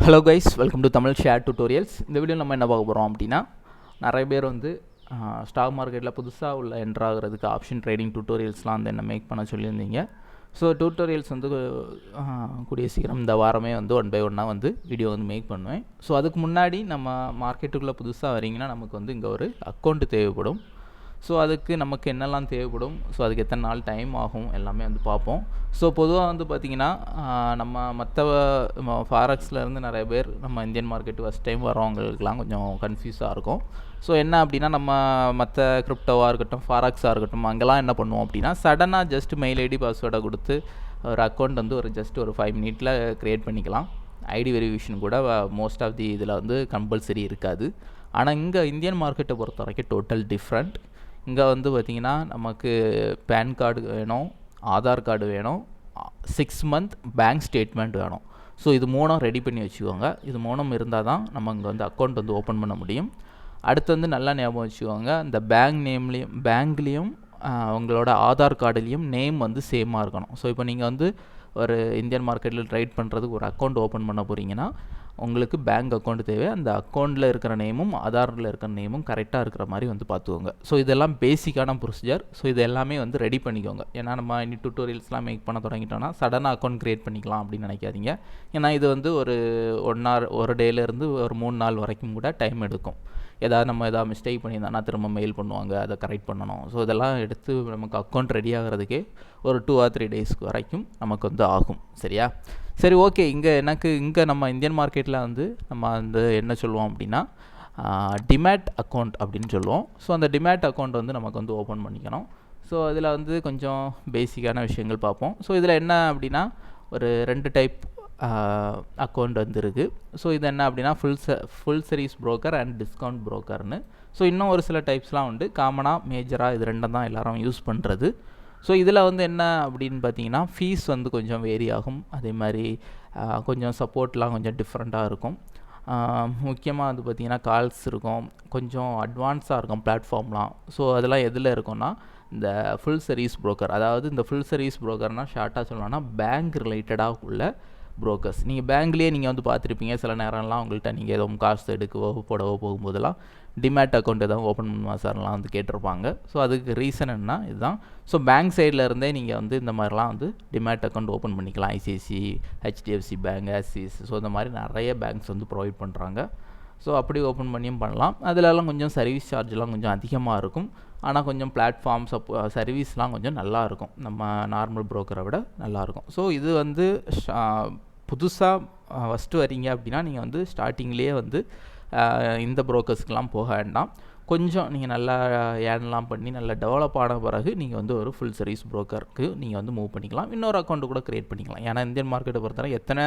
Hello guys, welcome to Tamil share tutorials. இந்த video நம்ம என்ன பார்க்க போகிறோம் அப்படின்னா, நிறைய பேர் வந்து ஸ்டாக் மார்க்கெட்டில் புதுசாக உள்ள என்ட்ரு ஆகிறதுக்கு ஆப்ஷன் ட்ரேடிங் டியூட்டோரியல்ஸ்லாம் வந்து என்ன மேக் பண்ண சொல்லியிருந்தீங்க. ஸோ டியூட்டோரியல்ஸ் வந்து கூடிய சீக்கிரம் இந்த வாரமே வந்து 1 by 1 வந்து வீடியோ வந்து மேக் பண்ணுவேன். ஸோ அதுக்கு முன்னாடி நம்ம மார்க்கெட்டுக்குள்ளே புதுசாக வரீங்கன்னா நமக்கு வந்து இங்கே ஒரு அக்கௌண்ட் தேவைப்படும். ஸோ அதுக்கு நமக்கு என்னெல்லாம் தேவைப்படும், ஸோ அதுக்கு எத்தனை நாள் டைம் ஆகும் எல்லாமே வந்து பார்ப்போம். ஸோ பொதுவாக வந்து பார்த்திங்கன்னா நம்ம மற்ற ஃபாரெக்ஸ்லேருந்து நிறைய பேர் நம்ம இந்தியன் மார்க்கெட்டு ஃபஸ்ட் டைம் வரவங்களுக்குலாம் கொஞ்சம் கன்ஃபியூஸாக இருக்கும். ஸோ என்ன அப்படின்னா, நம்ம மற்ற கிரிப்டோவாக இருக்கட்டும், ஃபாரெக்ஸாக இருக்கட்டும், அங்கெல்லாம் என்ன பண்ணுவோம் அப்படின்னா, சடனாக ஜஸ்ட் மெயில் ஐடி பாஸ்வேர்டை கொடுத்து ஒரு அக்கௌண்ட் வந்து ஒரு 5 மினிட்ல க்ரியேட் பண்ணிக்கலாம். ஐடி வெரிஃபிகேஷன் கூட மோஸ்ட் ஆஃப் தி இதில் வந்து கம்பல்சரி இருக்காது. ஆனால் இங்கே இந்தியன் மார்க்கெட்டை பொறுத்த வரைக்கும் டோட்டல் டிஃப்ரெண்ட். இங்கே வந்து பார்த்திங்கன்னா நமக்கு பேன் கார்டு வேணும், ஆதார் கார்டு வேணும், 6 மந்த் பேங்க் ஸ்டேட்மெண்ட் வேணும். ஸோ இது 3 ரெடி பண்ணி வச்சுக்கோங்க. இது 3 இருந்தால் தான் நம்ம இங்கே வந்து அக்கௌண்ட் வந்து ஓப்பன் பண்ண முடியும். அடுத்து வந்து நல்லா ஞாபகம் வச்சுக்கோங்க, இந்த பேங்க்லேயும் உங்களோட ஆதார் கார்டுலேயும் நேம் வந்து சேமாக இருக்கணும். ஸோ இப்போ நீங்கள் வந்து ஒரு இந்தியன் மார்க்கெட்டில் ட்ரேட் பண்ணுறதுக்கு ஒரு அக்கௌண்ட் ஓப்பன் பண்ண போகிறீங்கன்னா உங்களுக்கு பேங்க் அக்கௌண்ட் தேவை. அந்த அக்கௌண்ட்டில் இருக்கிற நேமும் ஆதாரில் இருக்கிற நேமும் கரெக்டாக இருக்கிற மாதிரி வந்து பார்த்துக்கோங்க. ஸோ இதெல்லாம் பேசிக்கான ப்ரொசீஜர். ஸோ இது எல்லாமே வந்து ரெடி பண்ணிக்கோங்க. ஏன்னா நம்ம இனி டியூட்டோரியல்ஸ்லாம் மேக் பண்ண தொடங்கிட்டோன்னா சடனாக அக்கௌண்ட் க்ரியேட் பண்ணிக்கலாம் அப்படின்னு நினைக்காதீங்க. ஏன்னா இது வந்து ஒரு 1 hour ஒரு டேலேருந்து ஒரு 3 நாள் வரைக்கும் கூட டைம் எடுக்கும். நம்ம எதாவது மிஸ்டேக் பண்ணியிருந்தோன்னா திரும்ப மெயில் பண்ணுவாங்க, அதை கரெக்ட் பண்ணணும். ஸோ இதெல்லாம் எடுத்து நமக்கு அக்கௌண்ட் ரெடி ஆகிறதுக்கே ஒரு 2 or 3 days வரைக்கும் நமக்கு வந்து ஆகும். சரியா? சரி, ஓகே. இங்கே நம்ம இந்தியன் மார்க்கெட்டில் வந்து நம்ம வந்து என்ன சொல்லுவோம் அப்படின்னா, டிமேட் அக்கௌண்ட் அப்படின்னு சொல்லுவோம். ஸோ அந்த டிமேட் அக்கௌண்ட் வந்து நமக்கு வந்து ஓப்பன் பண்ணிக்கணும். ஸோ அதில் வந்து கொஞ்சம் பேசிக்கான விஷயங்கள் பார்ப்போம். ஸோ இதில் என்ன அப்படின்னா, ஒரு 2 டைப் அக்கௌண்ட் வந்து இருக்குது. ஸோ இது என்ன அப்படின்னா, full service broker and discount புரோக்கர்னு. ஸோ இன்னும் ஒரு சில டைப்ஸ்லாம் உண்டு. காமனாக மேஜராக இது 2 தான் எல்லாரும் யூஸ் பண்ணுறது. ஸோ இதில் வந்து என்ன அப்படின்னு பார்த்தீங்கன்னா, ஃபீஸ் வந்து கொஞ்சம் வேரி ஆகும். அதே மாதிரி கொஞ்சம் சப்போர்ட்லாம் கொஞ்சம் டிஃப்ரெண்ட்டாக இருக்கும். முக்கியமாக வந்து பார்த்திங்கன்னா கால்ஸ் இருக்கும், கொஞ்சம் அட்வான்ஸாக இருக்கும் பிளாட்ஃபார்ம்லாம். ஸோ அதெல்லாம் எதில் இருக்கும்னா, இந்த ஃபுல் சர்வீஸ் புரோக்கர். அதாவது இந்த ஃபுல் சர்வீஸ் புரோக்கர்னால் ஷார்ட்டாக சொல்லணும்னா பேங்க் ரிலேட்டடாக உள்ள புரோக்கர்ஸ். நீங்கள் பேங்க்லேயே நீங்கள் வந்து பார்த்துருப்பீங்க, சில நேரம்லாம் உங்கள்கிட்ட நீங்கள் எதுவும் காசு எடுக்கவோ போடவோ போகும்போதெல்லாம் டிமேட் அக்கௌண்ட் எதாவது ஓப்பன் பண்ணுமா சார்லாம் வந்து கேட்டிருப்பாங்க. ஸோ அதுக்கு ரீசன் என்ன இதுதான். ஸோ பேங்க் சைடில் இருந்தே நீங்கள் வந்து இந்த மாதிரிலாம் வந்து டிமேட் அக்கௌண்ட் ஓப்பன் பண்ணிக்கலாம். ICICI, HDFC bank, Axis, so இந்த மாதிரி நிறைய பேங்க்ஸ் வந்து ப்ரொவைட் பண்ணுறாங்க. ஸோ அப்படி ஓப்பன் பண்ணியும் பண்ணலாம். அதிலலாம் கொஞ்சம் சர்வீஸ் சார்ஜெலாம் கொஞ்சம் அதிகமாக இருக்கும். ஆனால் கொஞ்சம் பிளாட்ஃபார்ம் சர்வீஸ்லாம் கொஞ்சம் நல்லாயிருக்கும், நம்ம நார்மல் புரோக்கரை விட நல்லாயிருக்கும். ஸோ இது வந்து புதுசாக ஃபஸ்ட்டு வரீங்க அப்படின்னா நீங்கள் வந்து ஸ்டார்டிங்லேயே வந்து இந்த புரோக்கர்ஸ்க்கெலாம் போக வேண்டாம். கொஞ்சம் நீங்கள் நல்லா ஏர்ன்லாம் பண்ணி நல்லா டெவலப் ஆன பிறகு நீங்கள் வந்து ஒரு ஃபுல் சர்வீஸ் புரோக்கருக்கு நீங்கள் வந்து மூவ் பண்ணிக்கலாம். இன்னொரு அக்கௌண்ட்டு கூட க்ரியேட் பண்ணிக்கலாம். ஏன்னா இந்தியன் மார்க்கெட்டை பொறுத்தவரை எத்தனை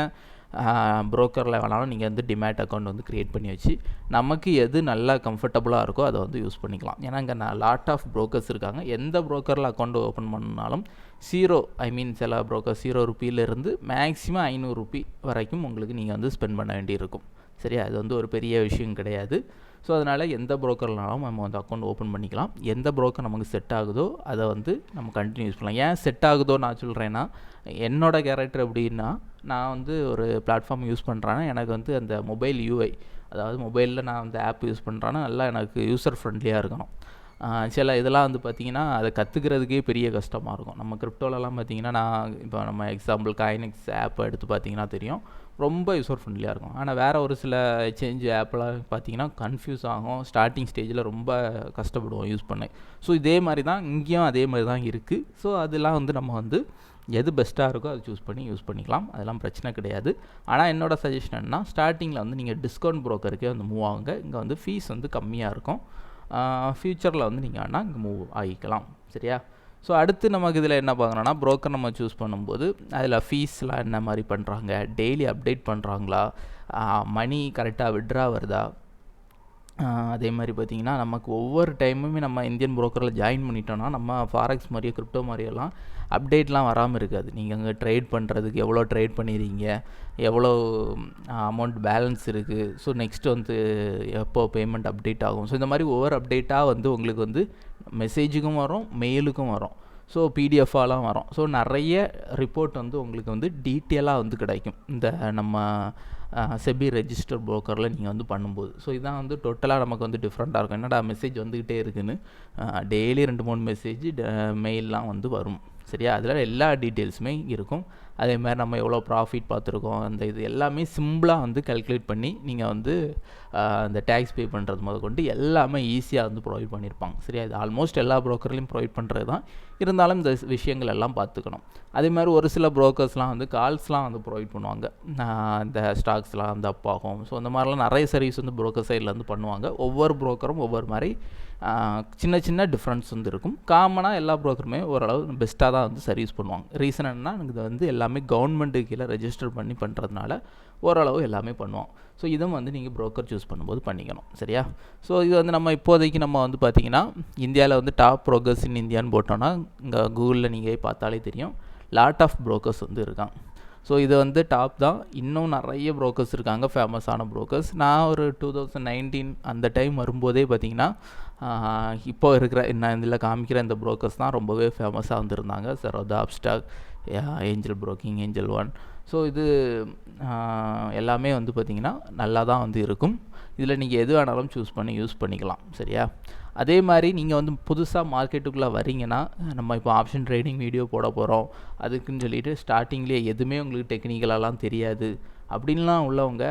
புரோக்கரில் வேணாலும் நீங்கள் வந்து டிமேட் அக்கௌண்ட் வந்து க்ரியேட் பண்ணி வச்சு நமக்கு எது நல்லா கம்ஃபர்டபுளாக இருக்கோ அதை வந்து யூஸ் பண்ணிக்கலாம். ஏன்னா இங்கே லாட் ஆஃப் புரோக்கர்ஸ் இருக்காங்க. எந்த புரோக்கரில் அக்கௌண்ட் ஓப்பன் பண்ணாலும் சில புரோக்கர் 0 ரூபீலேருந்து மேக்ஸிமம் 500 ரூபி வரைக்கும் உங்களுக்கு நீங்கள் வந்து ஸ்பெண்ட் பண்ண வேண்டியிருக்கும். சரியா? அது வந்து ஒரு பெரிய விஷயம் கிடையாது. ஸோ அதனால் எந்த புரோக்கர்னாலும் நம்ம வந்து அக்கௌண்ட் ஓப்பன் பண்ணிக்கலாம். எந்த புரோக்கர் நமக்கு செட் ஆகுதோ அதை வந்து நம்ம கண்டினியூ யூஸ் பண்ணலாம். ஏன் செட் ஆகுதோ நான் சொல்கிறேன்னா, என்னோடய கேரக்டர் எப்படின்னா, நான் வந்து ஒரு பிளாட்ஃபார்ம் யூஸ் பண்ணுறேன்னா எனக்கு வந்து அந்த மொபைல் யூஐ, அதாவது மொபைலில் நான் வந்து ஆப் யூஸ் பண்ணுறேன்னா நல்லா எனக்கு யூசர் ஃப்ரெண்ட்லியாக இருக்கணும். சில இதெல்லாம் வந்து பார்த்திங்கன்னா அதை கற்றுக்கிறதுக்கே பெரிய கஷ்டமாக இருக்கும். நம்ம கிரிப்டோலலாம் பார்த்திங்கன்னா, இப்போ நம்ம எக்ஸாம்பிள் காயினெக்ஸ் ஆப்பை எடுத்து பார்த்திங்கன்னா தெரியும், ரொம்ப யூசர் ஃப்ரெண்ட்லியாக இருக்கும். ஆனால் வேறு ஒரு சில எக்ஸ்சேஞ்ச் ஆப்பெலாம் பார்த்திங்கன்னா கன்ஃபியூஸ் ஆகும், ஸ்டார்டிங் ஸ்டேஜில் ரொம்ப கஷ்டப்படுவோம் யூஸ் பண்ண. ஸோ இதே மாதிரி தான் இங்கேயும் அதே மாதிரி தான் இருக்குது. ஸோ அதெல்லாம் வந்து நம்ம வந்து எது பெஸ்ட்டாக இருக்கோ அதை சூஸ் பண்ணி யூஸ் பண்ணிக்கலாம். அதெல்லாம் பிரச்சனை கிடையாது. ஆனால் என்னோடய சஜஷன் என்னன்னா, ஸ்டார்டிங்கில் வந்து நீங்கள் டிஸ்கவுண்ட் புரோக்கருக்கே வந்து மூவ் ஆகுங்க. இங்கே வந்து ஃபீஸ் வந்து கம்மியாக இருக்கும். ஃப்யூச்சரில் வந்து நீங்கள் வேணால் இங்கே மூவ் ஆகிக்கலாம். சரியா? ஸோ அடுத்து நமக்கு இதில் என்ன பார்க்குறோன்னா, புரோக்கர் நம்ம சூஸ் பண்ணும்போது அதில் ஃபீஸ்லாம் என்ன மாதிரி பண்ணுறாங்க, டெய்லி அப்டேட் பண்ணுறாங்களா, மணி கரெக்டாக விட்ரா வருதா, அதே மாதிரி பார்த்திங்கன்னா நமக்கு ஒவ்வொரு டைமுமே நம்ம இந்தியன் புரோக்கரில் ஜாயின் பண்ணிட்டோன்னா நம்ம ஃபாரெக்ஸ் மாதிரியோ கிரிப்டோ மாதிரியெல்லாம் அப்டேட்லாம் வராமல் இருக்காது. நீங்கள் அங்கே ட்ரேட் பண்ணுறதுக்கு எவ்வளோ ட்ரேட் பண்ணிடுறீங்க, எவ்வளோ அமௌண்ட் பேலன்ஸ் இருக்குது, ஸோ நெக்ஸ்ட்டு வந்து எப்போ பேமெண்ட் அப்டேட் ஆகும். ஸோ இந்த மாதிரி ஒவ்வொரு அப்டேட்டாக வந்து உங்களுக்கு வந்து மெசேஜுக்கும் வரும், மெயிலுக்கும் வரும். ஸோ பிடிஎஃபாலாம் வரும். ஸோ நிறைய ரிப்போர்ட் வந்து உங்களுக்கு வந்து டீட்டெயிலாக வந்து கிடைக்கும் இந்த நம்ம செபி ரெஜிஸ்டர் புரோக்கரில் நீங்கள் வந்து பண்ணும்போது. ஸோ இதான் வந்து டோட்டலாக நமக்கு வந்து டிஃப்ரெண்ட்டாக இருக்கும். என்னடா மெசேஜ் வந்துக்கிட்டே இருக்குன்னு டெய்லி 2-3 மெசேஜ் மெயிலெலாம் வந்து வரும். சரியா, அதில் எல்லா டீட்டெயில்ஸுமே இருக்கும். அதே மாதிரி நம்ம எவ்வளோ ப்ராஃபிட் பார்த்துருக்கோம், அந்த இது எல்லாமே சிம்பிளாக வந்து கால்குலேட் பண்ணி நீங்கள் வந்து அந்த டேக்ஸ் பே பண்ணுறது முதற்கொண்டு எல்லாமே ஈஸியாக வந்து ப்ரொவைட் பண்ணியிருப்பாங்க. சரியா, இது ஆல்மோஸ்ட் எல்லா ப்ரோக்கர்லையும் ப்ரொவைட் பண்ணுறது தான். இருந்தாலும் இந்த விஷயங்கள் எல்லாம் பார்த்துக்கணும். அதே மாதிரி ஒரு சில ப்ரோக்கர்ஸ்லாம் வந்து கால்ஸ்லாம் வந்து ப்ரொவைட் பண்ணுவாங்க. இந்த ஸ்டாக்ஸ்லாம் வந்து அப் ஆகும். ஸோ அந்த மாதிரிலாம் நிறைய சர்வீஸ் வந்து ப்ரோக்கர் சைடில் வந்து பண்ணுவாங்க. ஒவ்வொரு ப்ரோக்கரும் ஒவ்வொரு மாதிரி சின்ன சின்ன டிஃப்ரென்ஸ் வந்து இருக்கும். காமனாக எல்லா ப்ரோக்கருமே ஓரளவு பெஸ்ட்டாக தான் வந்து சர்வீஸ் பண்ணுவாங்க. ரீசன் என்னன்னா, இது வந்து எல்லாமே கவர்மெண்ட்டுக்கு கீழே ரெஜிஸ்டர் பண்ணி பண்ணுறதுனால ஓரளவு எல்லாமே பண்ணுவோம். ஸோ இதுவும் வந்து நீங்கள் ப்ரோக்கர் சூஸ் பண்ணும்போது பண்ணிக்கணும். சரியா, ஸோ இது வந்து நம்ம இப்போதைக்கு நம்ம வந்து பார்த்திங்கன்னா இந்தியாவில் வந்து டாப் ப்ரோக்கர்ஸ் இன் இந்தியான்னு போட்டோன்னா இங்கே கூகுளில் நீங்கள் பார்த்தாலே தெரியும், லாட் ஆஃப் ப்ரோக்கர்ஸ் வந்து இருக்காங்க. ஸோ இது வந்து டாப் தான். இன்னும் நிறைய ப்ரோக்கர்ஸ் இருக்காங்க, ஃபேமஸான ப்ரோக்கர்ஸ். நான் ஒரு 2019 அந்த டைம் வரும்போதே பார்த்திங்கன்னா இப்போ இருக்கிற நான் இதில் காமிக்கிற இந்த ப்ரோக்கர்ஸ் தான் ரொம்பவே ஃபேமஸாக வந்துருந்தாங்க. Zerodha, Upstox, Angel broking, Angel one. So இது எல்லாமே வந்து பார்த்திங்கன்னா நல்லா தான் வந்து இருக்கும். இதில் நீங்கள் எது வேணாலும் சூஸ் பண்ணி யூஸ் பண்ணிக்கலாம். சரியா, அதே மாதிரி நீங்கள் வந்து புதுசாக மார்க்கெட்டுக்குள்ளே வரீங்கன்னா, நம்ம இப்போ ஆப்ஷன் ட்ரேடிங் வீடியோ போட போகிறோம் அதுக்குன்னு சொல்லிவிட்டு ஸ்டார்டிங்லேயே எதுவுமே உங்களுக்கு டெக்னிக்கலாலாம் தெரியாது அப்படின்லாம் உள்ளவங்க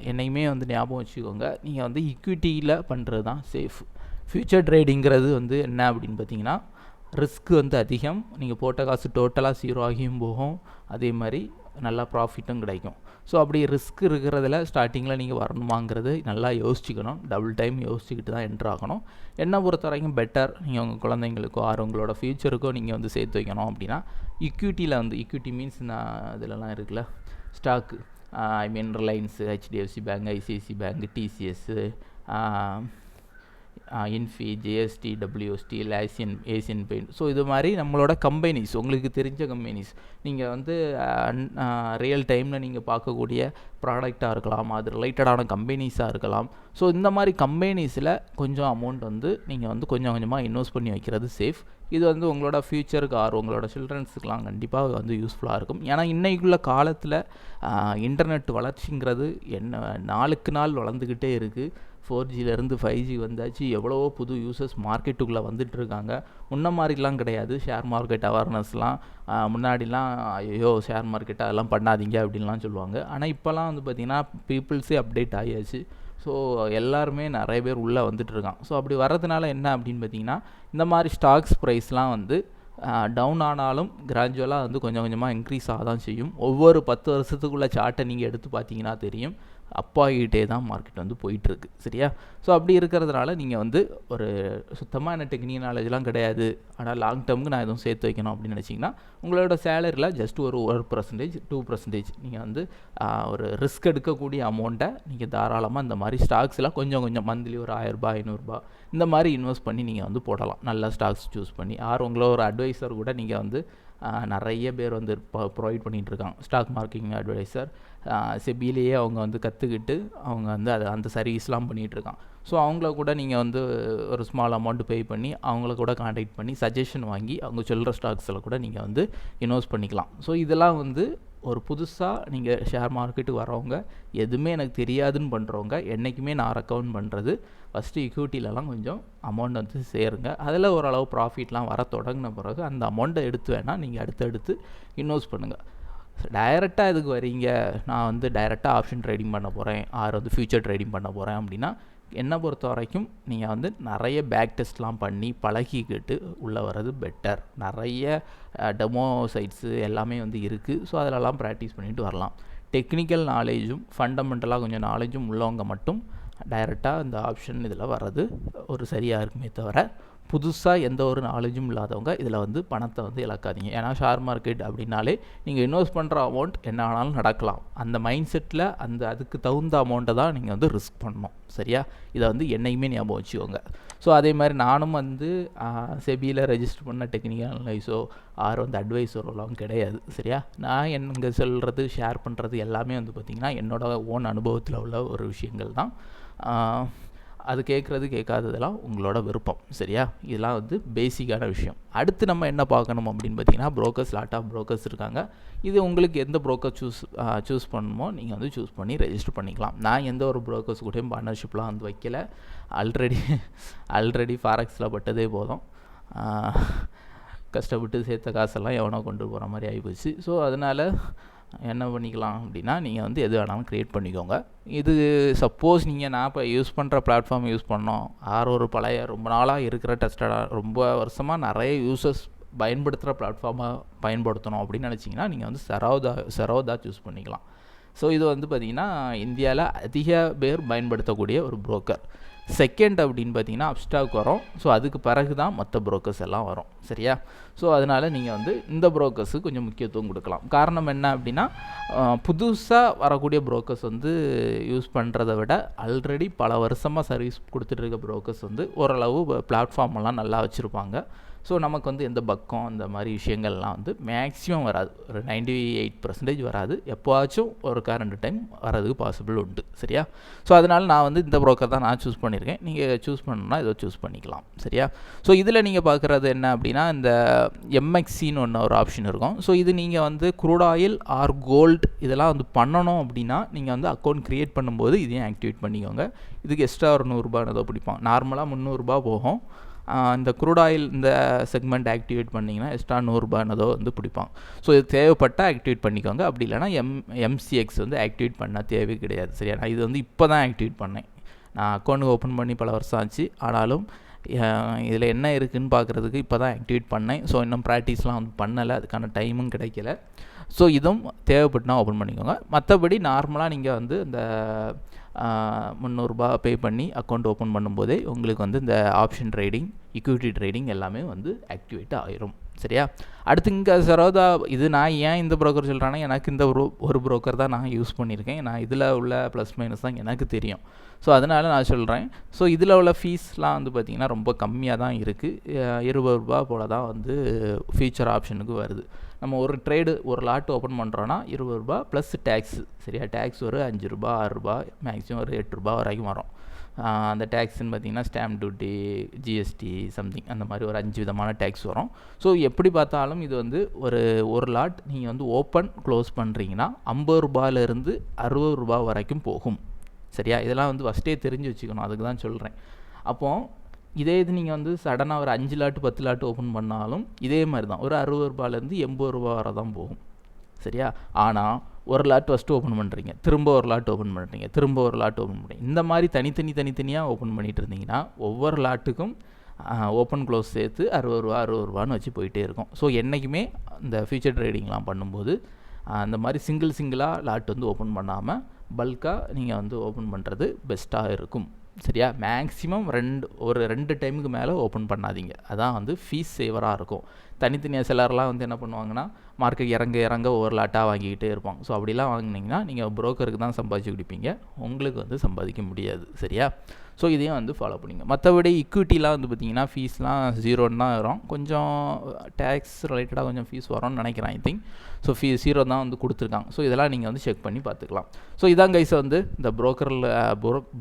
என்னையுமே வந்து ஞாபகம் வச்சுக்கோங்க, நீங்கள் வந்து ஈக்விட்டியில் பண்ணுறது தான் சேஃப். ஃப்யூச்சர் ட்ரேடிங்கிறது வந்து என்ன அப்படின்னு பார்த்தீங்கன்னா, ரிஸ்க் வந்து அதிகம். நீங்கள் போட்ட காசு டோட்டலாக 0 ஆகியும் போகும், அதே மாதிரி நல்லா ப்ராஃபிட்டும் கிடைக்கும். ஸோ அப்படி ரிஸ்க் இருக்கிறதுல ஸ்டார்டிங்கில் நீங்கள் வரணுமாங்கிறது நல்லா யோசிச்சுக்கணும். டபுள் டைம் யோசிச்சுக்கிட்டு தான் என்ட்ரு ஆகணும். என்னை பொறுத்த வரைக்கும் பெட்டர், நீங்கள் உங்கள் குழந்தைங்களுக்கோ உங்களோட ஃப்யூச்சருக்கோ நீங்கள் வந்து சேர்த்து வைக்கணும் அப்படின்னா ஈக்விட்டியில் வந்து, ஈக்விட்டி மீன்ஸ் நான் இதிலலாம் இருக்குல்ல stock, I mean Reliance, HDFC bank, ICICI bank, TCS, Infy, JST, WST, Asian paint. So இது மாதிரி நம்மளோட கம்பெனிஸ், உங்களுக்கு தெரிஞ்ச கம்பெனிஸ், நீங்கள் வந்து ரியல் டைமில் நீங்கள் பார்க்கக்கூடிய ப்ராடக்டாக இருக்கலாம், அது ரிலேட்டடான கம்பெனிஸாக இருக்கலாம். ஸோ இந்த மாதிரி கம்பெனிஸில் கொஞ்சம் அமௌண்ட் வந்து நீங்கள் வந்து கொஞ்சம் கொஞ்சமாக இன்வெஸ்ட் பண்ணி வைக்கிறது சேஃப். இது வந்து உங்களோட ஃப்யூச்சருக்கு உங்களோட சில்ட்ரன்ஸுக்கெலாம் கண்டிப்பாக வந்து யூஸ்ஃபுல்லாக இருக்கும். ஏன்னா இன்றைக்குள்ள காலத்தில் இன்டர்நெட் வளர்ச்சிங்கிறது நாளுக்கு நாள் வளர்ந்துக்கிட்டே இருக்குது. 4Gலேருந்து 5G வந்தாச்சு. எவ்வளவோ புது யூசர்ஸ் மார்க்கெட்டுக்குள்ளே வந்துட்டுருக்காங்க. முன்ன மாதிரிலாம் கிடையாது. ஷேர் மார்க்கெட் அவேர்னஸ்லாம் முன்னாடிலாம் ஐயோ ஷேர் மார்க்கெட் அதெல்லாம் பண்ணாதீங்க அப்படின்லாம் சொல்லுவாங்க. ஆனால் இப்போலாம் வந்து பார்த்திங்கன்னா பீப்புள்ஸே அப்டேட் ஆகியாச்சு. ஸோ எல்லாருமே நிறைய பேர் உள்ளே வந்துட்டுருக்காங்க. ஸோ அப்படி வர்றதுனால என்ன அப்படின்னு பார்த்திங்கன்னா, இந்த மாதிரி ஸ்டாக்ஸ் ப்ரைஸ்லாம் வந்து டவுன் ஆனாலும் கிராஜுவலாக வந்து கொஞ்சம் கொஞ்சமாக இன்க்ரீஸ் ஆக தான் செய்யும். ஒவ்வொரு 10 வருஷத்துக்குள்ளே சார்ட்டை நீங்கள் எடுத்து பார்த்தீங்கன்னா தெரியும், அப்பாகிட்டே தான் மார்க்கெட் வந்து போயிட்டுருக்கு. சரியா, ஸோ அப்படி இருக்கிறதுனால நீங்கள் வந்து ஒரு சுத்தமாக என்ன டெக்னிக்கல் நாலேஜ்லாம் கிடையாது, ஆனால் லாங் டேர்முக்கு நான் எதுவும் சேர்த்து வைக்கணும் அப்படின்னு நினச்சிங்கன்னா, உங்களோட சேலரியில் ஜஸ்ட் ஒரு 1%, 2% நீங்கள் வந்து ஒரு ரிஸ்க் எடுக்கக்கூடிய அமௌண்ட்டை நீங்கள் தாராளமாக இந்த மாதிரி ஸ்டாக்ஸ்லாம் கொஞ்சம் கொஞ்சம் மந்த்லி ஒரு 1000 ரூபாய் 500 ரூபாய் இந்த மாதிரி இன்வெஸ்ட் பண்ணி நீங்கள் வந்து போடலாம். நல்ல ஸ்டாக்ஸ் சூஸ் பண்ணி. உங்களோட ஒரு அட்வைசர் கூட நீங்கள் வந்து நிறைய பேர் வந்து ப்ரொவைட் பண்ணிகிட்ருக்காங்க. ஸ்டாக் மார்க்கெட்டிங் அட்வைசர் செபிலேயே அவங்க வந்து கற்றுக்கிட்டு அவங்க வந்து அந்த சர்வீஸ்லாம் பண்ணிகிட்ருக்காங்க. ஸோ அவங்கள கூட நீங்கள் வந்து ஒரு ஸ்மால் அமௌண்ட் பே பண்ணி அவங்கள கூட கான்டாக்ட் பண்ணி சஜஷன் வாங்கி அவங்க சொல்கிற ஸ்டாக்ஸில் கூட நீங்கள் வந்து இன்வெஸ்ட் பண்ணிக்கலாம். ஸோ இதெல்லாம் வந்து ஒரு புதுசாக நீங்கள் ஷேர் மார்க்கெட்டுக்கு வரவங்க, எதுவுமே எனக்கு தெரியாதுன்னு பண்ணுறவங்க என்றைக்குமே நான் ரெக்கமெண்ட் பண்ணுறது, ஃபஸ்ட்டு ஈக்விட்டிலலாம் கொஞ்சம் அமௌண்ட் வந்து சேருங்க. அதில் ஓரளவு ப்ராஃபிட்லாம் வர தொடங்கின பிறகு அந்த அமௌண்ட்டை எடுத்து வேணால் நீங்கள் அடுத்தடுத்து இன்வெஸ்ட் பண்ணுங்கள். டைரெக்டாக இதுக்கு வரீங்க, நான் வந்து டைரெக்டாக ஆப்ஷன் ட்ரேடிங் பண்ண போகிறேன், வந்து ஃப்யூச்சர் ட்ரேடிங் பண்ண போகிறேன் அப்படின்னா, என்னை பொறுத்த வரைக்கும் நீங்கள் வந்து நிறைய பேக் டெஸ்ட்லாம் பண்ணி பழகிக்கிட்டு உள்ளே வர்றது பெட்டர். நிறைய டெமோ சைட்ஸு எல்லாமே வந்து இருக்குது. ஸோ அதிலெல்லாம் ப்ராக்டிஸ் பண்ணிட்டு வரலாம். டெக்னிக்கல் நாலேஜும் ஃபண்டமெண்டலாக கொஞ்சம் நாலேஜும் உள்ளவங்க மட்டும் டைரெக்டாக இந்த ஆப்ஷன் இதில் வர்றது ஒரு சரியாக இருக்குமே தவிர, புதுசாக எந்த ஒரு நாலேஜும் இல்லாதவங்க இதில் வந்து பணத்தை வந்து இழக்காதீங்க. ஏன்னா ஷேர் மார்க்கெட் அப்படின்னாலே நீங்கள் இன்வெஸ்ட் பண்ணுற அமௌண்ட் என்ன ஆனாலும் நடக்கலாம். அந்த மைண்ட் செட்டில் அதுக்கு தகுந்த அமௌண்ட்டை தான் நீங்கள் வந்து ரிஸ்க் பண்ணணும். சரியா, இதை வந்து என்னைக்குமே ஞாபகம் வச்சுக்கோங்க. ஸோ அதே மாதிரி நானும் வந்து செபியில் ரெஜிஸ்டர் பண்ண டெக்னிக்கல் அனலைஸோ வந்து அட்வைஸரோலாம் கிடையாது. சரியா, நான் இங்கே சொல்கிறது ஷேர் பண்ணுறது எல்லாமே வந்து பார்த்திங்கன்னா என்னோடய ஓன் அனுபவத்தில் உள்ள ஒரு விஷயங்கள் தான். அது கேட்குறது கேட்காததெல்லாம் உங்களோட விருப்பம். சரியா? இதெல்லாம் வந்து பேசிக்கான விஷயம். அடுத்து நம்ம என்ன பார்க்கணும் அப்படின்னு பார்த்தீங்கன்னா, ப்ரோக்கர்ஸ், லாட் ஆஃப் ப்ரோக்கர்ஸ் இருக்காங்க. இது உங்களுக்கு எந்த ப்ரோக்கர் சூஸ் பண்ணணுமோ நீங்கள் வந்து சூஸ் பண்ணி ரெஜிஸ்டர் பண்ணிக்கலாம். நான் எந்த ஒரு ப்ரோக்கர்ஸ் கூடயும் பார்ட்னர்ஷிப்லாம் வந்து வைக்கல. ஆல்ரெடி ஃபாரெக்ஸில் பட்டதே போதும். கஷ்டப்பட்டு சேர்த்த காசெல்லாம் எவனோ கொண்டு போகிற மாதிரி ஆகிப்போச்சு. ஸோ அதனால் என்ன பண்ணிக்கலாம் அப்படின்னா, நீங்கள் வந்து எது வேணாலும் க்ரியேட் பண்ணிக்கோங்க. இது சப்போஸ் நான் இப்போ யூஸ் பண்ணுற பிளாட்ஃபார்ம் யூஸ் பண்ணோம், ஒரு பழைய ரொம்ப நாளாக இருக்கிற டெஸ்டடாக ரொம்ப வருஷமாக நிறைய யூசர்ஸ் பயன்படுத்துகிற பிளாட்ஃபார்மாக பயன்படுத்தணும் அப்படின்னு நினச்சிங்கன்னா, நீங்கள் வந்து சரோதா சூஸ் பண்ணிக்கலாம். ஸோ இது வந்து பார்த்திங்கன்னா இந்தியாவில் அதிக பேர் பயன்படுத்தக்கூடிய ஒரு ப்ரோக்கர். செகண்ட் அப்படின்னு பார்த்தீங்கன்னா அப்ஸ்டாக் வரும். ஸோ அதுக்கு பிறகு தான் மற்ற ப்ரோக்கர்ஸ் எல்லாம் வரும். சரியா? ஸோ அதனால் நீங்கள் வந்து இந்த ப்ரோக்கர்ஸுக்கு கொஞ்சம் முக்கியத்துவம் கொடுக்கலாம். காரணம் என்ன அப்படின்னா, புதுசாக வரக்கூடிய ப்ரோக்கர்ஸ் வந்து யூஸ் பண்ணுறதை விட ஆல்ரெடி பல வருஷமாக சர்வீஸ் கொடுத்துட்டு இருக்க ப்ரோக்கர்ஸ் வந்து ஓரளவு பிளாட்ஃபார்மெல்லாம் நல்லா வச்சுருப்பாங்க. ஸோ நமக்கு வந்து எந்த பக்கம் இந்த மாதிரி விஷயங்கள்லாம் வந்து மேக்ஸிமம் வராது. ஒரு 98% வராது. எப்போவாச்சும் ஒரு 2 டைம் வரதுக்கு பாசிபிள் உண்டு. சரியா? ஸோ அதனால் நான் வந்து இந்த ப்ரோக்கர் தான் நான் சூஸ் பண்ணியிருக்கேன். நீங்கள் சூஸ் பண்ணணும்னா இதை சூஸ் பண்ணிக்கலாம். சரியா? ஸோ இதில் நீங்கள் பார்க்குறது என்ன அப்படின்னா, இந்த எம்எக்சின்னு ஒன்று ஒரு ஆப்ஷன் இருக்கும். ஸோ இது நீங்கள் வந்து க்ரூட் ஆயில் ஆர் கோல்டு இதெல்லாம் வந்து பண்ணணும் அப்படின்னா, நீங்கள் வந்து அக்கௌண்ட் க்ரியேட் பண்ணும்போது இதையும் ஆக்டிவேட் பண்ணிக்கோங்க. இதுக்கு எக்ஸ்ட்ரா ஒரு 100 ரூபா ஏதோ பிடிப்பாங்க. நார்மலாக 300 ரூபா போகும். இந்த க்ரூட் ஆயில் இந்த செக்மெண்ட் ஆக்டிவேட் பண்ணிங்கன்னா எக்ஸ்ட்ரா 100 ரூபானதோ வந்து பிடிப்பாங்க. ஸோ இது தேவைப்பட்டால் ஆக்டிவேட் பண்ணிக்கோங்க. அப்படி இல்லைனா எம்சிஎக்ஸ் வந்து ஆக்டிவேட் பண்ண தேவை கிடையாது. சரியா? நான் இது வந்து இப்போ தான் ஆக்டிவேட் பண்ணேன். நான் அக்கௌண்ட் ஓப்பன் பண்ணி பல வருஷம் ஆச்சு. ஆனாலும் இதில் என்ன இருக்குதுன்னு பார்க்குறதுக்கு இப்போ தான் ஆக்டிவேட் பண்ணேன். ஸோ இன்னும் ப்ராக்டிஸ்லாம் வந்து பண்ணலை, அதுக்கான டைமும் கிடைக்கல. ஸோ இதுவும் தேவைப்பட்டுனா ஓப்பன் பண்ணிக்கோங்க. மற்றபடி நார்மலாக நீங்கள் வந்து இந்த 300 ரூபா பே பண்ணி அக்கௌண்ட் ஓப்பன் பண்ணும்போதே உங்களுக்கு வந்து இந்த ஆப்ஷன் ட்ரேடிங், ஈக்விட்டி ட்ரேடிங் எல்லாமே வந்து ஆக்டிவேட் ஆயிரும். சரியா? அடுத்து இங்கே சரோதா இது நான் ஏன் இந்த ப்ரோக்கர் சொல்கிறேன்னா, எனக்கு இந்த ஒரு ப்ரோக்கர் தான் நான் யூஸ் பண்ணியிருக்கேன். நான் இதில் உள்ள ப்ளஸ் மைனஸ் தான் எனக்கு தெரியும். ஸோ அதனால் நான் சொல்கிறேன். ஸோ இதில் உள்ள ஃபீஸ்லாம் வந்து பார்த்திங்கன்னா ரொம்ப கம்மியாக தான் இருக்குது. 20 ரூபா போல் தான் வந்து ஃபியூச்சர் ஆப்ஷனுக்கு வருது. நம்ம ஒரு ட்ரேடு ஒரு லாட் ஓப்பன் பண்ணுறோன்னா 20 ரூபா ப்ளஸ் டேக்ஸு. சரியா? டேக்ஸ் ஒரு 5 ரூபா 6 ரூபா மேக்ஸிமம் ஒரு 8 ரூபா வரைக்கும் வரும். அந்த டேக்ஸ்ன்னு பார்த்திங்கன்னா ஸ்டாம்ப் டியூட்டி, ஜிஎஸ்டி சம்திங் அந்த மாதிரி ஒரு 5 விதமான டேக்ஸ் வரும். ஸோ எப்படி பார்த்தாலும் இது வந்து ஒரு லாட் நீங்கள் வந்து ஓப்பன் க்ளோஸ் பண்ணுறீங்கன்னா 50 ரூபாயிலேருந்து 60 ரூபா வரைக்கும் போகும். சரியா? இதெல்லாம் வந்து ஃபஸ்ட்டே தெரிஞ்சு வச்சுக்கணும். அதுக்கு தான் சொல்கிறேன். அப்போது இதே இது நீங்கள் வந்து சடனாக ஒரு 5 லாட்டு 10 லாட்டு ஓப்பன் பண்ணாலும் இதே மாதிரி தான் ஒரு 60 ரூபாயிலேருந்து 80 ரூபா வரை தான் போகும். சரியா? ஆனால் ஒரு லாட் ஃபஸ்ட்டு ஓப்பன் பண்ணுறீங்க, திரும்ப ஒரு லாட் ஓப்பன் பண்ணுறீங்க, திரும்ப ஒரு லாட் ஓப்பன் பண்ணுறீங்க. இந்த மாதிரி தனித்தனியாக ஓப்பன் பண்ணிகிட்டு இருந்தீங்கன்னா ஒவ்வொரு லாட்டுக்கும் ஓப்பன் க்ளோஸ் சேர்த்து 60 ரூபா 60 ரூபான்னு வச்சு போயிட்டே இருக்கும். ஸோ என்றைக்குமே இந்த ஃபியூச்சர் ட்ரேடிங்லாம் பண்ணும்போது அந்த மாதிரி சிங்கிளாக லாட் வந்து ஓப்பன் பண்ணாமல் பல்காக நீங்கள் வந்து ஓப்பன் பண்ணுறது பெஸ்ட்டாக இருக்கும். சரியா? மேக்ஸிமம் 2 டைமுக்கு மேலே ஓப்பன் பண்ணாதீங்க. அதான் வந்து ஃபீஸ் சேவராக இருக்கும். தனித்தனியாக சிலர்லாம் வந்து என்ன பண்ணுவாங்கன்னா, மார்க்கெட் இறங்க ஒவ்வொரு லாட்டாக வாங்கிக்கிட்டே இருப்பாங்க. ஸோ அப்படிலாம் வாங்கினீங்கன்னா நீங்கள் ப்ரோக்கருக்கு தான் சம்பாதிச்சு கொடுப்பீங்க, உங்களுக்கு வந்து சம்பாதிக்க முடியாது. சரியா? ஸோ இதையும் வந்து ஃபாலோ பண்ணிங்க. மற்றபடி ஈக்விட்டிலாம் வந்து பார்த்திங்கன்னா ஃபீஸ்லாம் 0 தான் வரும். கொஞ்சம் டேக்ஸ் ரிலேட்டடாக கொஞ்சம் ஃபீஸ் வரும்னு நினைக்கிறேன். ஐ திங்க் ஸோ 0 தான் வந்து கொடுத்துருக்காங்க. ஸோ இதெல்லாம் நீங்கள் வந்து செக் பண்ணி பார்த்துக்கலாம். ஸோ இதான் கைஸ் வந்து இந்த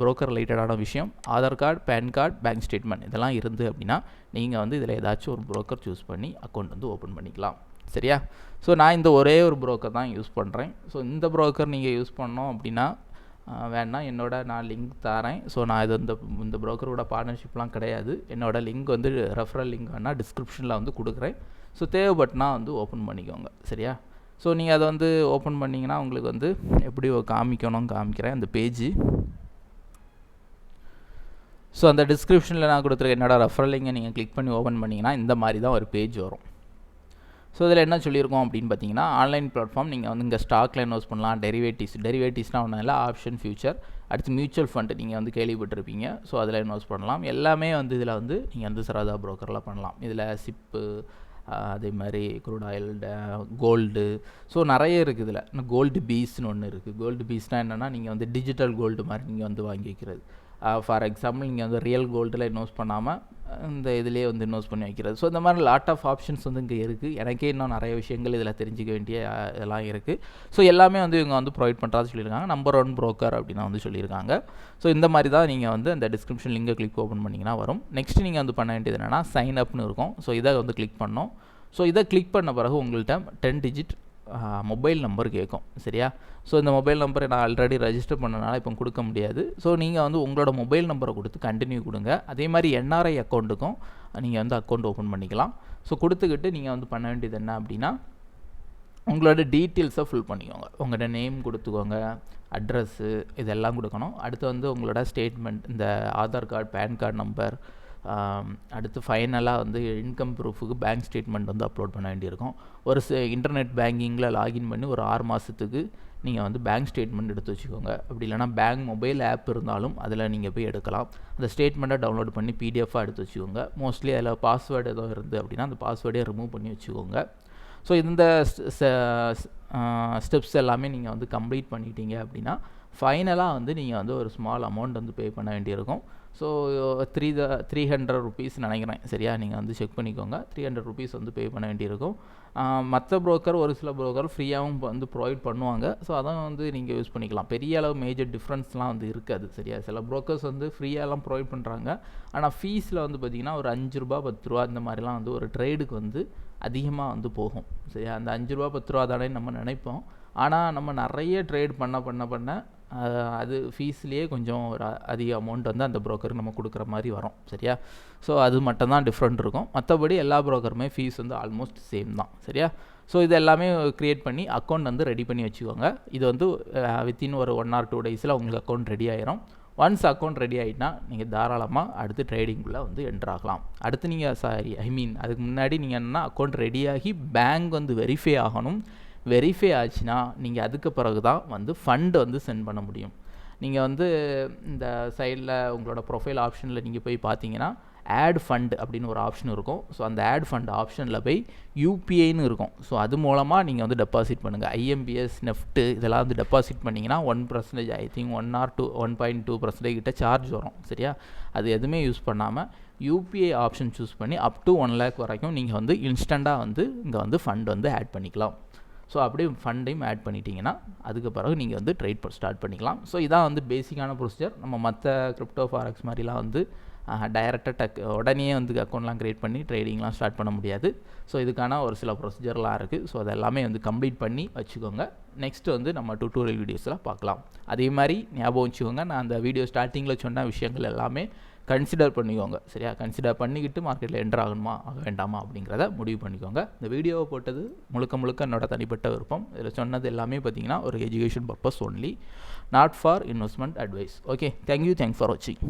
ப்ரோக்கர் ரிலேட்டடான விஷயம். Aadhaar card, PAN card, bank statement இதெல்லாம் இருந்து அப்படின்னா நீங்கள் வந்து இதில் ஏதாச்சும் ஒரு ப்ரோக்கர் சூஸ் பண்ணி அக்கௌண்ட் வந்து ஓப்பன் பண்ணிக்கலாம். சரியா? ஸோ நான் இந்த ஒரே ஒரு ப்ரோக்கர் தான் யூஸ் பண்ணுறேன். ஸோ இந்த ப்ரோக்கர் நீங்கள் யூஸ் பண்ணோம் அப்படின்னா வேணால் நான் லிங்க் தரேன். ஸோ நான் இது இந்த ப்ரோக்கரோட பார்ட்னர்ஷிப்லாம் கிடையாது. என்னோடய லிங்க் வந்து ரெஃபரல் லிங்க் வேணால் டிஸ்கிரிப்ஷனில் வந்து கொடுக்குறேன். ஸோ தேவைப்பட்டுனா வந்து ஓப்பன் பண்ணிக்கோங்க. சரியா? ஸோ நீங்கள் அதை வந்து ஓப்பன் பண்ணிங்கன்னா உங்களுக்கு வந்து எப்படி காமிக்கிறேன் அந்த பேஜு. ஸோ அந்த டிஸ்கிரிப்ஷனில் நான் கொடுத்துருக்க என்னோடய ரெஃபரல் லிங்கை நீங்கள் கிளிக் பண்ணி ஓப்பன் பண்ணிங்கன்னா இந்த மாதிரி தான் ஒரு பேஜ் வரும். ஸோ இதில் என்ன சொல்லியிருக்கோம் அப்படின்னு பார்த்தீங்கன்னா, ஆன்லைன் பிளாட்ஃபார்ம் நீங்கள் வந்து இங்கே ஸ்டாக்கில் இன்வெஸ்ட் பண்ணலாம். டெரிவேட்டிவ்ஸ்னால் ஒன்றும் இல்லை, ஆப்ஷன், ஃபியூச்சர். அடுத்து மியூச்சுவல் ஃபண்டு நீங்கள் வந்து கேள்விப்பட்டிருப்பீங்க. ஸோ அதில் இன்வெஸ்ட் பண்ணலாம். எல்லாமே வந்து இதில் வந்து நீங்கள் வந்து சரோதா ப்ரோக்கரில் பண்ணலாம். இதில் சிப்பு, அதே மாதிரி க்ரூட் ஆயில், கோல்டு, ஸோ நிறைய இருக்குது. இதில் கோல்டு பீஸ்னு ஒன்று இருக்குது. கோல்டு பீஸ்னால் என்னென்னா நீங்கள் வந்து டிஜிட்டல் கோல்டு மாதிரி நீங்கள் வந்து வாங்கி வைக்கிறது. ஃபார் எக்ஸாம்பிள் நீங்கள் வந்து ரியல் கோல்டில் இன்வெஸ்ட் பண்ணாமல் இந்த இதிலே வந்து இன்வெஸ்ட் பண்ணி வைக்கிறது. ஸோ இந்த மாதிரி லாட் ஆஃப் ஆப்ஷன்ஸ் வந்து இங்கே இருக்குது. எனக்கே இன்னும் நிறைய விஷயங்கள் இதில் தெரிஞ்சிக்க வேண்டிய இதெல்லாம் இருக்குது. ஸோ எல்லாமே வந்து இவங்க வந்து ப்ரொவைட் பண்ணுறான்னு சொல்லியிருக்காங்க. நம்பர் 1 broker அப்படின்னு வந்து சொல்லியிருக்காங்க. ஸோ இந்த மாதிரி தான் நீங்கள் வந்து அந்த டிஸ்கிரிப்ஷன் லிங்கை கிளிக் ஓப்பன் பண்ணிங்கன்னா வரும். நெக்ஸ்ட் நீங்கள் வந்து பண்ண வேண்டியது என்னென்னா சைன் அப்னு இருக்கும். ஸோ இதை வந்து கிளிக் பண்ணோம். ஸோ இதை கிளிக் பண்ண பிறகு உங்கள்கிட்ட 10 digit மொபைல் நம்பர் கேட்கும். சரியா? ஸோ இந்த மொபைல் நம்பரை நான் ஆல்ரெடி ரெஜிஸ்டர் பண்ணனால இப்போ கொடுக்க முடியாது. ஸோ நீங்கள் வந்து உங்களோட மொபைல் நம்பரை கொடுத்து கண்டினியூ கொடுங்க. அதே மாதிரி என்ஆர்ஐ அக்கௌண்ட்டுக்கும் நீங்கள் வந்து அக்கௌண்ட் ஓப்பன் பண்ணிக்கலாம். ஸோ கொடுத்துக்கிட்டு நீங்கள் வந்து பண்ண வேண்டியது என்ன அப்படின்னா உங்களோட டீட்டெயில்ஸை ஃபில் பண்ணிக்கோங்க. உங்களோட நேம் கொடுத்துக்கோங்க, அட்ரஸ்ஸு இதெல்லாம் கொடுக்கணும். அடுத்து வந்து உங்களோட ஸ்டேட்மெண்ட், இந்த Aadhaar card, PAN card number, அடுத்து ஃபைனலாக வந்து இன்கம் ப்ரூஃபுக்கு பேங்க் ஸ்டேட்மெண்ட் வந்து அப்லோட் பண்ண வேண்டியிருக்கும். ஒரு இன்டர்நெட் பேங்கிங்கில் லாகின் பண்ணி ஒரு 6 மாதத்துக்கு நீங்கள் வந்து பேங்க் ஸ்டேட்மெண்ட் எடுத்து வச்சுக்கோங்க. அப்படி இல்லைனா பேங்க் மொபைல் ஆப் இருந்தாலும் அதில் நீங்கள் போய் எடுக்கலாம். அந்த ஸ்டேட்மெண்ட்டை டவுன்லோட் பண்ணி பிடிஎஃபாக எடுத்து வச்சுக்கோங்க. மோஸ்ட்லி அதில் பாஸ்வேர்டு எதுவும் இருந்து அப்படின்னா அந்த பாஸ்வேர்டே ரிமூவ் பண்ணி வச்சுக்கோங்க. ஸோ இந்த ஸ்டெப்ஸ் எல்லாமே நீங்கள் வந்து கம்ப்ளீட் பண்ணிட்டீங்க அப்படின்னா ஃபைனலாக வந்து நீங்கள் வந்து ஒரு ஸ்மால் அமௌண்ட் வந்து பே பண்ண வேண்டியிருக்கும். ஸோ 300 rupees நினைக்கிறேன். சரியா? நீங்கள் வந்து செக் பண்ணிக்கோங்க. 300 rupees வந்து பே பண்ண வேண்டியிருக்கும். மற்ற ப்ரோக்கர் ஒரு சில ப்ரோக்கர் ஃப்ரீயாகவும் வந்து ப்ரொவைட் பண்ணுவாங்க. ஸோ அதான் வந்து நீங்கள் யூஸ் பண்ணிக்கலாம். பெரிய அளவு மேஜர் டிஃப்ரென்ஸ்லாம் வந்து இருக்காது. சரியா? சில ப்ரோக்கர்ஸ் வந்து ஃப்ரீயாலாம் ப்ரொவைட் பண்ணுறாங்க. ஆனால் ஃபீஸில் வந்து பார்த்திங்கன்னா ஒரு ₹5 ₹10 இந்த மாதிரிலாம் வந்து ஒரு ட்ரேடுக்கு வந்து அதிகமாக வந்து போகும். சரியா? அந்த ₹5 ₹10 தானே நம்ம நினைப்போம். ஆனால் நம்ம நிறைய ட்ரேட் பண்ண அது ஃபீஸ்லேயே கொஞ்சம் ஒரு அதிக அமௌண்ட் வந்து அந்த ப்ரோக்கருக்கு நம்ம கொடுக்குற மாதிரி வரும். சரியா? ஸோ அது மட்டும்தான் டிஃப்ரெண்ட் இருக்கும். மற்றபடி எல்லா ப்ரோக்கருமே ஃபீஸ் வந்து ஆல்மோஸ்ட் சேம் தான். சரியா? ஸோ இது எல்லாமே க்ரியேட் பண்ணி அக்கௌண்ட் வந்து ரெடி பண்ணி வச்சுக்கோங்க. இது வந்து வித்தின் ஒரு 1 or 2 days உங்களுக்கு அக்கௌண்ட் ரெடி ஆயிரும். ஒன்ஸ் அக்கௌண்ட் ரெடி ஆகிட்டுனா நீங்கள் தாராளமாக அடுத்து ட்ரேடிங்குள்ளே வந்து என்ட்ரு ஆகலாம். அடுத்து நீங்கள் அதுக்கு முன்னாடி நீங்கள் என்னென்னா அக்கௌண்ட் ரெடியாகி பேங்க் வந்து வெரிஃபை ஆகணும். வெரிஃபை ஆச்சுன்னா நீங்கள் அதுக்கு பிறகு தான் வந்து ஃபண்டு வந்து சென்ட் பண்ண முடியும். நீங்கள் வந்து இந்த சைடில் உங்களோட ப்ரொஃபைல் ஆப்ஷனில் நீங்கள் போய் பார்த்தீங்கன்னா ஆட் ஃபண்ட் அப்படின்னு ஒரு ஆப்ஷன் இருக்கும். ஸோ அந்த ஆட் ஃபண்ட் ஆப்ஷனில் போய் யூபிஐன்னு இருக்கும். ஸோ அது மூலமாக நீங்கள் வந்து டெபாசிட் பண்ணுங்கள். ஐஎம்பிஎஸ், நெஃப்ட்டு இதெல்லாம் வந்து டெபாசிட் பண்ணிங்கன்னா 1% ஐ திங்க் 1 or 1.2% கிட்ட சார்ஜ் வரும். சரியா? அது எதுவுமே யூஸ் பண்ணாமல் யூபிஐ ஆப்ஷன் சூஸ் பண்ணி அப் டு 1 lakh வரைக்கும் நீங்கள் வந்து இன்ஸ்டண்ட்டாக வந்து இங்கே வந்து ஃபண்ட் வந்து ஆட் பண்ணிக்கலாம். ஸோ அப்படியே ஃபண்டையும் ஆட் பண்ணிட்டீங்கன்னா அதுக்கு பிறகு நீங்கள் வந்து ட்ரேட் ஸ்டார்ட் பண்ணிக்கலாம். ஸோ இதான் வந்து பேசிக்கான ப்ரொசீஜர். நம்ம மற்ற கிரிப்டோ ஃபாரெக்ஸ் மாதிரிலாம் வந்து டைரெக்டாக உடனே வந்து அக்கௌண்ட்லாம் க்ரியேட் பண்ணி ட்ரேடிங்லாம் ஸ்டார்ட் பண்ண முடியாது. ஸோ இதுக்கான ஒரு சில ப்ரொசீஜர்லாம் இருக்குது. ஸோ அதெல்லாமே வந்து கம்ப்ளீட் பண்ணி வச்சுக்கோங்க. நெக்ஸ்ட்டு வந்து நம்ம டியூட்டோரியல் வீடியோஸில் பார்க்கலாம். அதே மாதிரி ஞாபகம் வச்சுக்கோங்க, நான் அந்த வீடியோ ஸ்டார்டிங்கில் சொன்ன விஷயங்கள் எல்லாமே கன்சிடர் பண்ணிக்கோங்க. சரியா? கன்சிடர் பண்ணிக்கிட்டு மார்க்கெட்டில் என்ட்ரு ஆகணுமா வேண்டாமா அப்படிங்கிறத முடிவு பண்ணிக்கோங்க. இந்த வீடியோவை போட்டது முழுக்க என்னோட தனிப்பட்ட விருப்பம். இதில் சொன்னது எல்லாமே பார்த்திங்கன்னா ஒரு education purpose only, not for investment advice. Okay, thank you, thanks for வாட்சிங்.